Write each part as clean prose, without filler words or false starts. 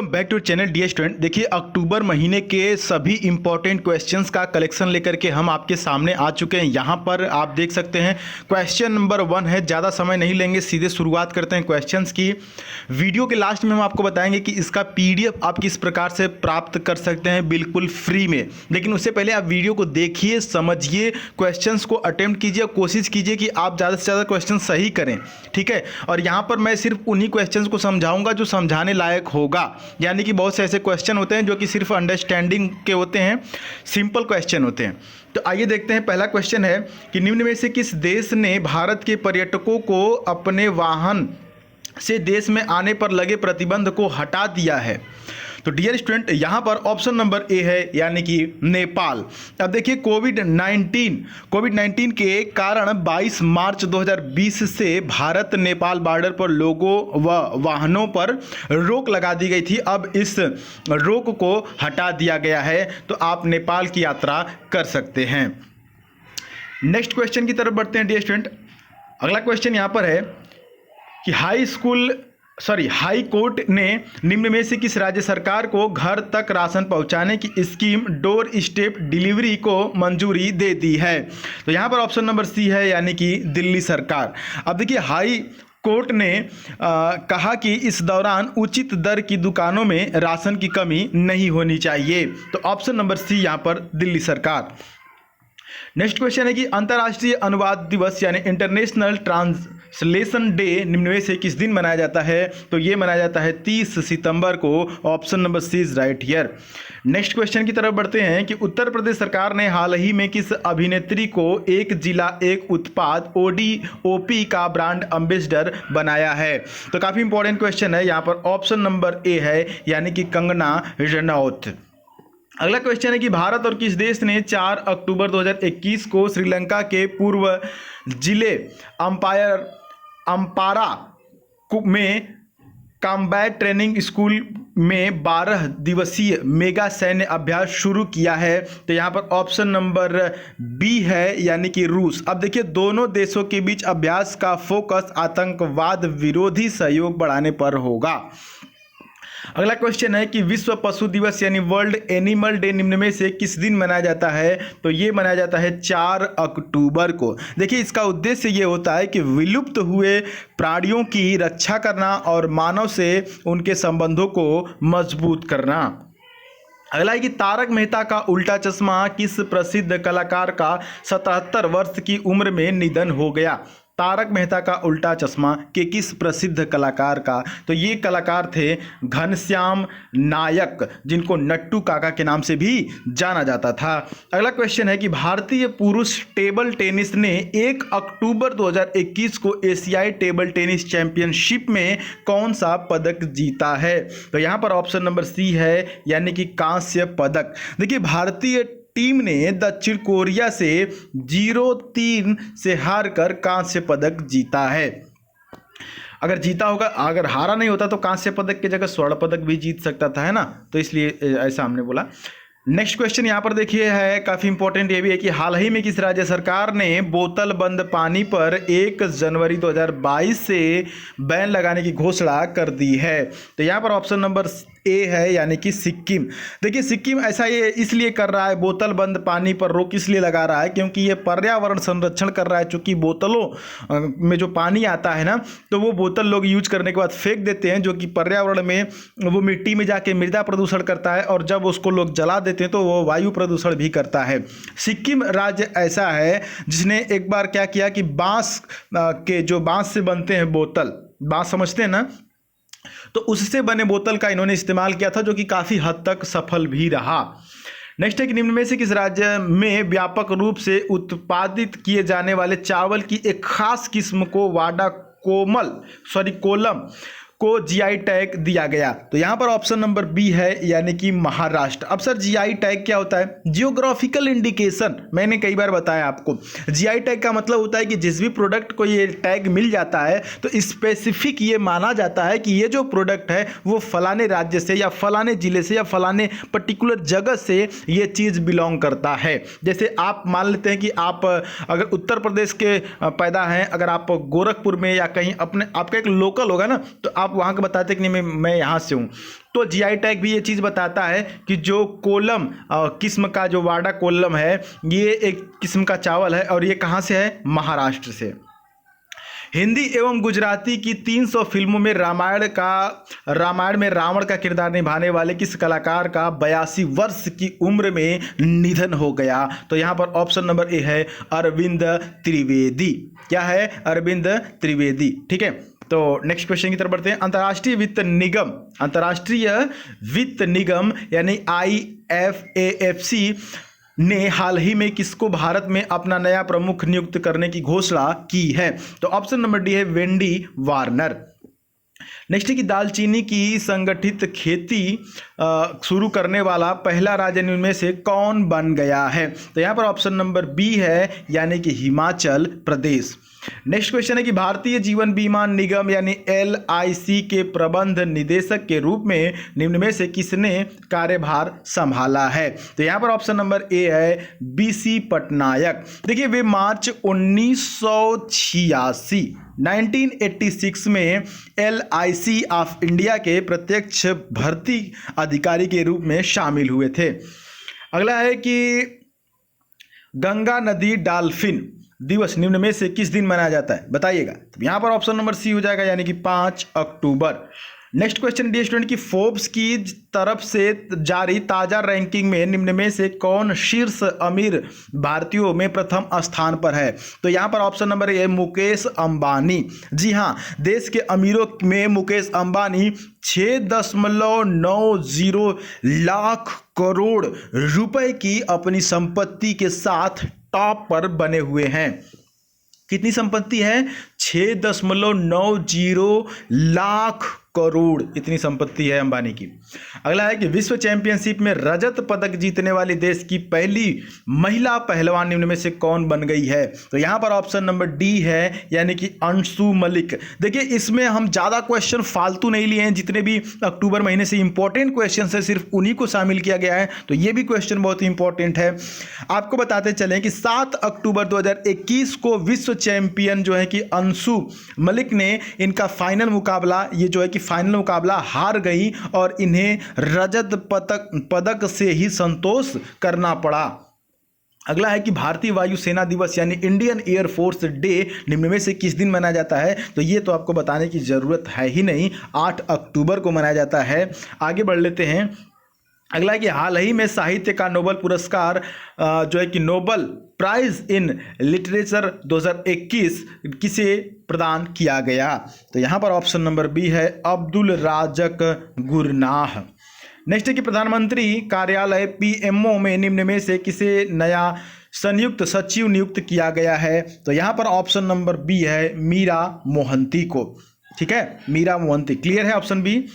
Back to channel dear student. देखिए, अक्टूबर महीने के सभी इंपॉर्टेंट क्वेश्चंस का कलेक्शन लेकर के हम आपके सामने आ चुके हैं। यहाँ पर आप देख सकते हैं क्वेश्चन नंबर 1 है। ज़्यादा समय नहीं लेंगे, सीधे शुरुआत करते हैं क्वेश्चंस की। वीडियो के लास्ट में हम आपको बताएंगे कि इसका PDF आप किस प्रकार से प्राप्त कर सकते हैं बिल्कुल फ्री में। लेकिन उससे पहले आप वीडियो को देखिए, समझिए, क्वेश्चंस को अटेम्प्ट कीजिए, कोशिश कीजिए कि आप ज़्यादा से ज़्यादा क्वेश्चन सही करें, ठीक है। और यहाँ पर मैं सिर्फ उन्हीं क्वेश्चंस को समझाऊंगा जो समझाने लायक होगा। यानी कि बहुत से ऐसे क्वेश्चन होते हैं जो कि सिर्फ अंडरस्टैंडिंग के होते हैं, सिंपल क्वेश्चन होते हैं। तो आइए देखते हैं। पहला क्वेश्चन है कि निम्न में से किस देश ने भारत के पर्यटकों को अपने वाहन से देश में आने पर लगे प्रतिबंध को हटा दिया है। तो डियर स्टूडेंट, यहाँ पर ऑप्शन नंबर ए है, यानी कि नेपाल। अब देखिए, कोविड-19 के कारण 22 मार्च 2020 से भारत नेपाल बॉर्डर पर लोगों व वाहनों पर रोक लगा दी गई थी। अब इस रोक को हटा दिया गया है, तो आप नेपाल की यात्रा कर सकते हैं। नेक्स्ट क्वेश्चन की तरफ बढ़ते हैं डियर स्टूडेंट। अगला क्वेश्चन यहाँ पर है कि हाई कोर्ट ने निम्न में से किस राज्य सरकार को घर तक राशन पहुंचाने की स्कीम डोर स्टेप डिलीवरी को मंजूरी दे दी है। तो यहाँ पर ऑप्शन नंबर सी है, यानी कि दिल्ली सरकार। अब देखिए, हाई कोर्ट ने कहा कि इस दौरान उचित दर की दुकानों में राशन की कमी नहीं होनी चाहिए। तो ऑप्शन नंबर सी यहाँ पर दिल्ली सरकार। नेक्स्ट क्वेश्चन है कि अंतर्राष्ट्रीय अनुवाद दिवस यानी इंटरनेशनल ट्रांसलेशन डे निम्न में से किस दिन मनाया जाता है। तो ये मनाया जाता है 30 सितंबर को। Option number C is right here. Next question की तरफ बढ़ते हैं कि उत्तर प्रदेश सरकार ने हाल ही में किस अभिनेत्री को एक जिला एक उत्पाद ODOP का ब्रांड एम्बेसडर बनाया है। तो काफ़ी इंपॉर्टेंट क्वेश्चन है। यहाँ पर ऑप्शन नंबर ए है, यानी कि कंगना रनौत। अगला क्वेश्चन है कि भारत और किस देश ने 4 अक्टूबर 2021 को श्रीलंका के पूर्व जिले अम्पारा में कॉम्बैट ट्रेनिंग स्कूल में 12 दिवसीय मेगा सैन्य अभ्यास शुरू किया है। तो यहाँ पर ऑप्शन नंबर बी है, यानी कि रूस। अब देखिए, दोनों देशों के बीच अभ्यास का फोकस आतंकवाद विरोधी सहयोग बढ़ाने पर होगा। अगला क्वेश्चन है कि विश्व पशु दिवस यानी वर्ल्ड एनिमल डे निम्न में से किस दिन मनाया जाता है। तो ये मनाया जाता है 4 अक्टूबर को। देखिए, इसका उद्देश्य ये होता है कि विलुप्त हुए प्राणियों की रक्षा करना और मानव से उनके संबंधों को मजबूत करना। अगला है कि तारक मेहता का उल्टा चश्मा किस प्रसिद्ध कलाकार का 77 वर्ष की उम्र में निधन हो गया। तारक मेहता का उल्टा चश्मा के किस प्रसिद्ध कलाकार का। तो ये कलाकार थे घनश्याम नायक, जिनको नट्टू काका के नाम से भी जाना जाता था। अगला क्वेश्चन है कि भारतीय पुरुष टेबल टेनिस ने 1 अक्टूबर 2021 को एशियाई टेबल टेनिस चैंपियनशिप में कौन सा पदक जीता है। तो यहाँ पर ऑप्शन नंबर सी है, यानी कि कांस्य पदक। देखिए, भारतीय टीम ने दक्षिण कोरिया से 0-3 से हारकर कांस्य पदक जीता है। अगर जीता होगा, अगर हारा नहीं होता तो कांस्य पदक की जगह स्वर्ण पदक भी जीत सकता था, है ना। तो इसलिए ऐसा हमने बोला। नेक्स्ट क्वेश्चन यहाँ पर देखिए है, काफ़ी इंपॉर्टेंट ये भी है कि हाल ही में किस राज्य सरकार ने बोतल बंद पानी पर 1 जनवरी 2022 से बैन लगाने की घोषणा कर दी है। तो यहाँ पर ऑप्शन नंबर ए है, यानी कि सिक्किम। देखिए, सिक्किम ऐसा ये इसलिए कर रहा है, बोतल बंद पानी पर रोक इसलिए लगा रहा है क्योंकि ये पर्यावरण संरक्षण कर रहा है। चूँकि बोतलों में जो पानी आता है ना, तो वो बोतल लोग यूज करने के बाद फेंक देते हैं, जो कि पर्यावरण में वो मिट्टी में जाके मृदा प्रदूषण करता है, और जब उसको लोग जला देते हैं तो वो वायु प्रदूषण भी करता है। सिक्किम राज्य ऐसा है जिसने एक बार क्या किया कि बांस से बनते हैं बोतल, बांस समझते हैं ना, तो उससे बने बोतल का इन्होंने इस्तेमाल किया था, जो कि काफ़ी हद तक सफल भी रहा। नेक्स्ट है कि निम्न में से किस राज्य में व्यापक रूप से उत्पादित किए जाने वाले चावल की एक खास किस्म को वाडा कोलम को GI टैग दिया गया। तो यहाँ पर ऑप्शन नंबर बी है, यानी कि महाराष्ट्र। अब सर, GI टैग क्या होता है? Geographical indication. मैंने कई बार बताया आपको, GI टैग का मतलब होता है कि जिस भी प्रोडक्ट को ये टैग मिल जाता है तो स्पेसिफिक ये माना जाता है कि ये जो प्रोडक्ट है वो फलाने राज्य से या फलाने जिले से या फलाने पर्टिकुलर जगह से ये चीज़ बिलोंग करता है। जैसे आप मान लेते हैं कि आप अगर उत्तर प्रदेश के पैदा हैं, अगर आप गोरखपुर में या कहीं अपने आपका एक लोकल होगा ना, तो आप आप वहाँ का बताते कि नहीं मैं यहाँ से हूँ। तो जीआई टैग भी ये चीज़ बताता है कि जो कोलम किस्म का जो वाडा कोलम है, ये एक किस्म का चावल है और ये कहाँ से है, महाराष्ट्र से। हिंदी एवं गुजराती की 300 फिल्मों में रामायण में रावण का किरदार निभाने वाले किस कलाकार का 82 वर्ष की उम्र में निधन हो गया? तो यहाँ पर ऑप्शन नंबर ए है अरविंद त्रिवेदी। क्या है? अरविंद त्रिवेदी। ठीक है, तो नेक्स्ट क्वेश्चन की तरफ बढ़ते हैं। अंतर्राष्ट्रीय वित्त निगम यानी IFAFC ने हाल ही में किसको भारत में अपना नया प्रमुख नियुक्त करने की घोषणा की है? तो ऑप्शन नंबर डी है वेंडी वार्नर। नेक्स्ट है कि दालचीनी की संगठित खेती शुरू करने वाला पहला राज्य में से कौन बन गया है? तो यहाँ पर ऑप्शन नंबर बी है, यानी कि हिमाचल प्रदेश। नेक्स्ट क्वेश्चन है कि भारतीय जीवन बीमा निगम यानी LIC के प्रबंध निदेशक के रूप में निम्न में से किसने कार्यभार संभाला है? तो यहाँ पर ऑप्शन नंबर ए है BC पटनायक। देखिए, वे मार्च 1986 में LIC ऑफ इंडिया के प्रत्यक्ष भर्ती अधिकारी के रूप में शामिल हुए थे। अगला है कि गंगा नदी डॉल्फिन दिवस निम्न में से किस दिन मनाया जाता है? बताइएगा। तो यहाँ पर ऑप्शन नंबर सी हो जाएगा, यानी कि 5 अक्टूबर। नेक्स्ट क्वेश्चन डी स्टूडेंट की फोर्ब्स की तरफ से जारी ताजा रैंकिंग में निम्न में से कौन शीर्ष अमीर भारतीयों में प्रथम स्थान पर है? तो यहाँ पर option number A Mukesh Ambani. जी हाँ, देश के अमीरों में मुकेश अंबानी 6.90 लाख करोड़ रुपए की अपनी संपत्ति के साथ टॉप पर बने हुए हैं। कितनी संपत्ति है? 6.90 लाख करोड़, इतनी संपत्ति है अंबानी की। अगला है कि विश्व चैंपियनशिप में रजत पदक जीतने वाली देश की पहली महिला पहलवान निम्न में से कौन बन गई है? तो यहाँ पर ऑप्शन नंबर डी है, यानी कि अंशु मलिक। देखिए, इसमें हम ज़्यादा क्वेश्चन फालतू नहीं लिए हैं, जितने भी अक्टूबर महीने से इंपॉर्टेंट क्वेश्चन है सिर्फ उन्हीं को शामिल किया गया है। तो ये भी क्वेश्चन बहुत इंपॉर्टेंट है। आपको बताते चलें कि 7 अक्टूबर 2021 को विश्व चैंपियन जो है कि अंशु मलिक ने इनका फाइनल मुकाबला, ये जो है कि फाइनल मुकाबला हार गई और इन्हें रजत पदक से ही संतोष करना पड़ा। अगला है कि भारतीय वायुसेना दिवस यानी इंडियन एयरफोर्स डे निम्न में से किस दिन मनाया जाता है? तो ये तो आपको बताने की ज़रूरत है ही नहीं, 8 अक्टूबर को मनाया जाता है। आगे बढ़ लेते हैं। अगला है कि हाल ही में साहित्य का नोबेल पुरस्कार जो है कि नोबेल प्राइज इन लिटरेचर 2021 किसे प्रदान किया गया? तो यहाँ पर ऑप्शन नंबर बी है अब्दुल राज़क गुरनाह। नेक्स्ट है कि प्रधानमंत्री कार्यालय PMO में निम्न में से किसे नया संयुक्त सचिव नियुक्त किया गया है? तो यहाँ पर ऑप्शन नंबर बी है मीरा मोहंती को। ठीक है, मीरा मोहंती। क्लियर है ऑप्शन बी।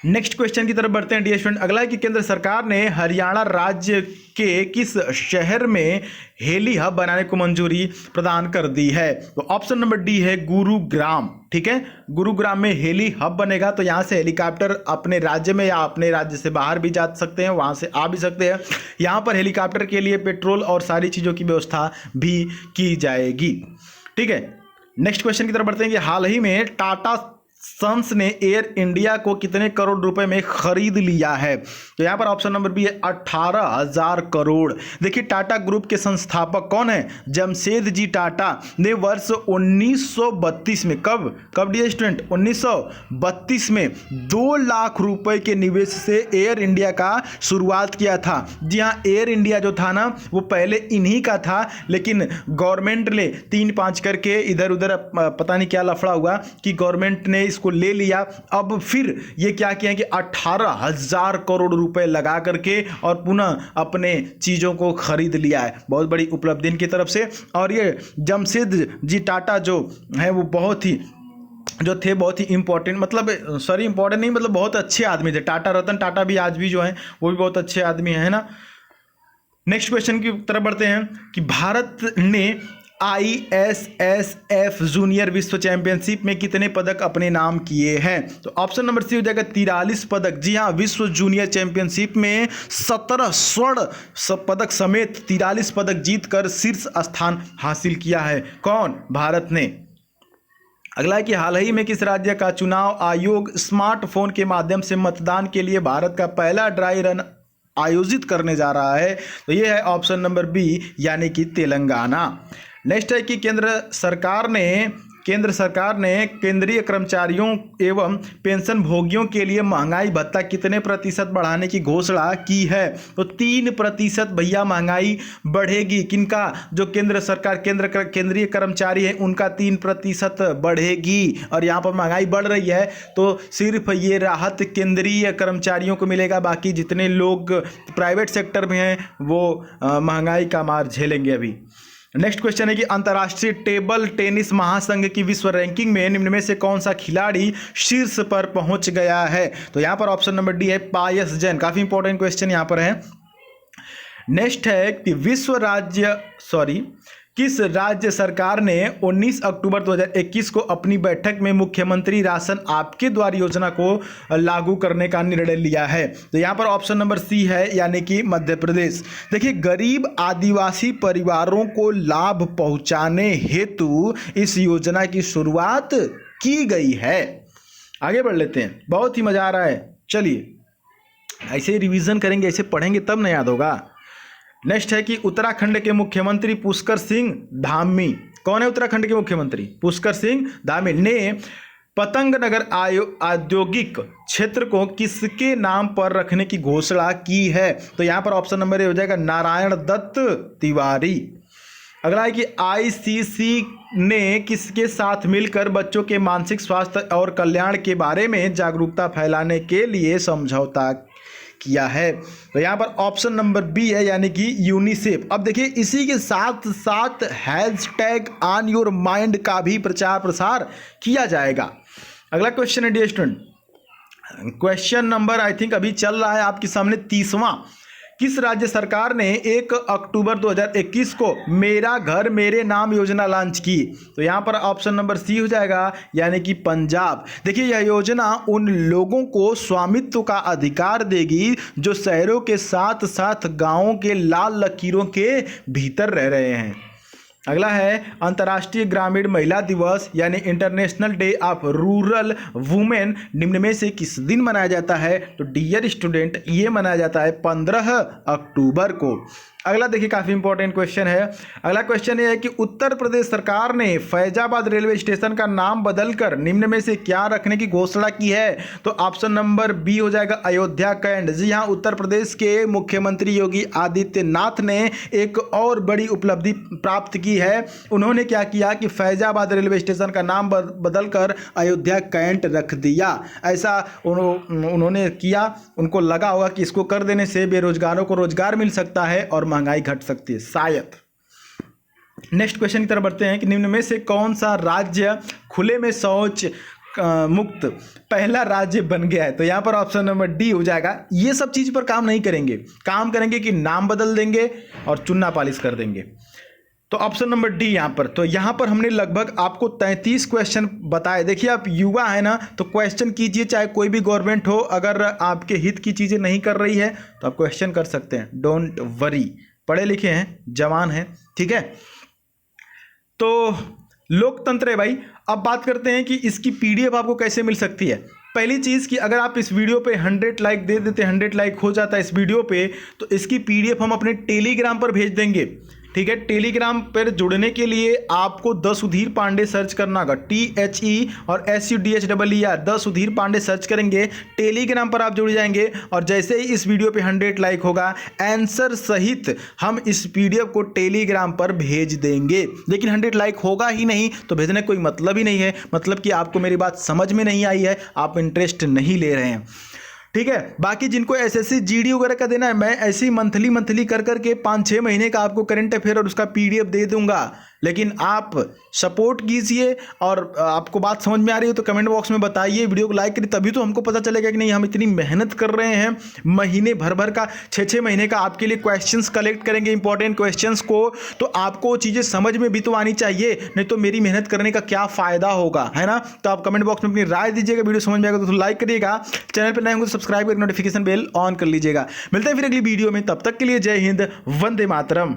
नेक्स्ट क्वेश्चन की तरफ बढ़ते हैं डियर स्टूडेंट। अगला है कि केंद्र सरकार ने हरियाणा राज्य के किस शहर में हेली हब बनाने को मंजूरी प्रदान कर दी है? तो ऑप्शन नंबर डी है गुरुग्राम। ठीक है, गुरुग्राम में हेली हब बनेगा, तो यहाँ से हेलीकॉप्टर अपने राज्य में या अपने राज्य से बाहर भी जा सकते हैं, वहाँ से आ भी सकते हैं। यहाँ पर हेलीकॉप्टर के लिए पेट्रोल और सारी चीज़ों की व्यवस्था भी की जाएगी। ठीक है, नेक्स्ट क्वेश्चन की तरफ बढ़ते हैं कि हाल ही में टाटा सन्स ने एयर इंडिया को कितने करोड़ रुपए में खरीद लिया है? तो यहाँ पर ऑप्शन नंबर बी है 18,000 करोड़। देखिए, टाटा ग्रुप के संस्थापक कौन है? जमशेद जी टाटा ने वर्ष 1932 में कब डियर स्टूडेंट 1932 में 2 लाख रुपए के निवेश से एयर इंडिया का शुरुआत किया था। जी हाँ, एयर इंडिया जो था ना, वो पहले इन्हीं का था, लेकिन गवर्नमेंट ने 3-5 करके इधर उधर पता नहीं क्या लफड़ा हुआ कि गवर्नमेंट ने इसको ले लिया। अब फिर ये क्या किया कि 18,000 करोड़ रुपए लगा करके और पुनः अपने चीज़ों को खरीद लिया है। बहुत बड़ी उपलब्धि इनकी तरफ से। और ये जमशेद जी टाटा जो है वो बहुत ही इंपॉर्टेंट, मतलब सॉरी इंपॉर्टेंट नहीं, मतलब बहुत अच्छे आदमी थे। टाटा रतन टाटा भी आज भी जो है वो भी बहुत अच्छे आदमी है ना। नेक्स्ट क्वेश्चन की तरफ बढ़ते हैं कि भारत ने ISSF जूनियर विश्व चैंपियनशिप में कितने पदक अपने नाम किए हैं? तो ऑप्शन नंबर सी हो जाएगा 43 पदक। जी हाँ, विश्व जूनियर चैंपियनशिप में 17 स्वर्ण पदक समेत 43 पदक जीतकर शीर्ष स्थान हासिल किया है। कौन? भारत ने। अगला है कि हाल ही में किस राज्य का चुनाव आयोग स्मार्टफोन के माध्यम से मतदान के लिए भारत का पहला ड्राई रन आयोजित करने जा रहा है? तो ये है ऑप्शन नंबर बी, यानी कि तेलंगाना। नेक्स्ट है कि केंद्र सरकार ने केंद्रीय कर्मचारियों एवं पेंशन भोगियों के लिए महंगाई भत्ता कितने प्रतिशत बढ़ाने की घोषणा की है? तो 3% भैया महंगाई बढ़ेगी। किनका? जो केंद्र सरकार केंद्रीय कर्मचारी हैं उनका 3% बढ़ेगी। और यहाँ पर महंगाई बढ़ रही है तो सिर्फ ये राहत केंद्रीय कर्मचारियों को मिलेगा, बाकी जितने लोग प्राइवेट सेक्टर में हैं वो महंगाई का मार झेलेंगे अभी। नेक्स्ट क्वेश्चन है कि अंतर्राष्ट्रीय टेबल टेनिस महासंघ की विश्व रैंकिंग में निम्न में से कौन सा खिलाड़ी शीर्ष पर पहुंच गया है? तो यहां पर ऑप्शन नंबर डी है, पायस जैन। काफी इंपॉर्टेंट क्वेश्चन यहां पर है। नेक्स्ट है कि किस राज्य सरकार ने 19 अक्टूबर 2021 को अपनी बैठक में मुख्यमंत्री राशन आपके द्वार योजना को लागू करने का निर्णय लिया है? तो यहाँ पर ऑप्शन नंबर सी है, यानी कि मध्य प्रदेश। देखिए, गरीब आदिवासी परिवारों को लाभ पहुंचाने हेतु इस योजना की शुरुआत की गई है। आगे बढ़ लेते हैं, बहुत ही मजा आ रहा है। चलिए, ऐसे रिवीजन करेंगे, ऐसे पढ़ेंगे तब न याद होगा। नेक्स्ट है कि उत्तराखंड के मुख्यमंत्री पुष्कर सिंह धामी, कौन है उत्तराखंड के मुख्यमंत्री? पुष्कर सिंह धामी ने पतंग नगर औद्योगिक क्षेत्र को किसके नाम पर रखने की घोषणा की है? तो यहां पर ऑप्शन नंबर ए हो जाएगा, नारायण दत्त तिवारी। अगला है कि आईसीसी ने किसके साथ मिलकर बच्चों के मानसिक स्वास्थ्य और कल्याण के बारे में जागरूकता फैलाने के लिए समझौता किया है? तो यहाँ पर ऑप्शन नंबर बी है, यानी कि यूनिसेफ। अब देखिए, इसी के साथ साथ हैशटैग ऑन योर माइंड का भी प्रचार प्रसार किया जाएगा। अगला क्वेश्चन है dear student, question number I think अभी चल रहा है आपके सामने 30वां। किस राज्य सरकार ने 1 अक्टूबर 2021 को मेरा घर मेरे नाम योजना लॉन्च की? तो यहाँ पर ऑप्शन नंबर सी हो जाएगा, यानी कि पंजाब। देखिए, यह योजना उन लोगों को स्वामित्व का अधिकार देगी जो शहरों के साथ साथ गांवों के लाल लकीरों के भीतर रह रहे हैं। अगला है अंतर्राष्ट्रीय ग्रामीण महिला दिवस, यानी international day of rural women निम्न में से किस दिन मनाया जाता है? तो डियर स्टूडेंट, ये मनाया जाता है 15 अक्टूबर को। अगला देखिए, काफ़ी इंपॉर्टेंट क्वेश्चन है। अगला क्वेश्चन ये है कि उत्तर प्रदेश सरकार ने फैजाबाद रेलवे स्टेशन का नाम बदलकर निम्न में से क्या रखने की घोषणा की है? तो ऑप्शन नंबर बी हो जाएगा, अयोध्या कैंट। जी हाँ, उत्तर प्रदेश के मुख्यमंत्री योगी आदित्यनाथ ने एक और बड़ी उपलब्धि प्राप्त की है। उन्होंने क्या किया कि फैजाबाद रेलवे स्टेशन का नाम बदलकर अयोध्या कैंट रख दिया। ऐसा उन्होंने किया, उनको लगा होगा कि इसको कर देने से बेरोजगारों को रोजगार मिल सकता है और महंगाई घट सकती है शायद। नेक्स्ट क्वेश्चन की तरफ बढ़ते हैं कि निम्न में से कौन सा राज्य खुले में शौच मुक्त पहला राज्य बन गया है? तो यहां पर ऑप्शन नंबर डी हो जाएगा। ये सब चीज पर काम नहीं करेंगे, काम करेंगे कि नाम बदल देंगे और चुन्ना पालिश कर देंगे। तो ऑप्शन नंबर डी यहां पर। तो यहां पर हमने लगभग आपको 33 क्वेश्चन बताए। देखिए, आप युवा है ना, तो क्वेश्चन कीजिए, चाहे कोई भी गवर्नमेंट हो, अगर आपके हित की चीजें नहीं कर रही है तो आप क्वेश्चन कर सकते हैं, डोंट वरी। पढ़े लिखे हैं, जवान हैं, ठीक है। तो लोकतंत्र है भाई। अब बात करते हैं कि इसकी पीडीएफ आपको कैसे मिल सकती है। पहली चीज़ कि अगर आप इस वीडियो पे 100 लाइक दे देते, 100 लाइक हो जाता है इस वीडियो पे, तो इसकी पीडीएफ हम अपने टेलीग्राम पर भेज देंगे, ठीक है। टेलीग्राम पर जुड़ने के लिए आपको द सुधीर पांडे सर्च करना होगा, THE और SUDHEER, the Sudheer Pandey search करेंगे, टेलीग्राम पर आप जुड़ जाएंगे। और जैसे ही इस वीडियो पे 100 लाइक होगा, आंसर सहित हम इस PDF को टेलीग्राम पर भेज देंगे। लेकिन 100 लाइक होगा ही नहीं तो भेजने का कोई मतलब ही नहीं है, मतलब कि आपको मेरी बात समझ में नहीं आई है, आप इंटरेस्ट नहीं ले रहे हैं, ठीक है। बाकी जिनको SSC GD वगैरह का देना है, मैं ऐसे ही मंथली कर करके 5-6 महीने का आपको करंट अफेयर और उसका PDF दे दूंगा। लेकिन आप सपोर्ट कीजिए, और आपको बात समझ में आ रही है तो कमेंट बॉक्स में बताइए, वीडियो को लाइक करिए, तभी तो हमको पता चलेगा कि नहीं हम इतनी मेहनत कर रहे हैं। महीने भर का 6-6 महीने का आपके लिए क्वेश्चंस कलेक्ट करेंगे, इंपॉर्टेंट क्वेश्चंस को, तो आपको चीज़ें समझ में भी तो आनी चाहिए, नहीं तो मेरी मेहनत करने का क्या फ़ायदा होगा, है ना। तो आप कमेंट बॉक्स में अपनी राय दीजिएगा, वीडियो समझ में आएगा तो लाइक करिएगा, चैनल पर नए होंगे तो सब्सक्राइब करके नोटिफिकेशन बेल ऑन कर लीजिएगा। मिलते हैं फिर अगली वीडियो में, तब तक के लिए जय हिंद, वंदे मातरम।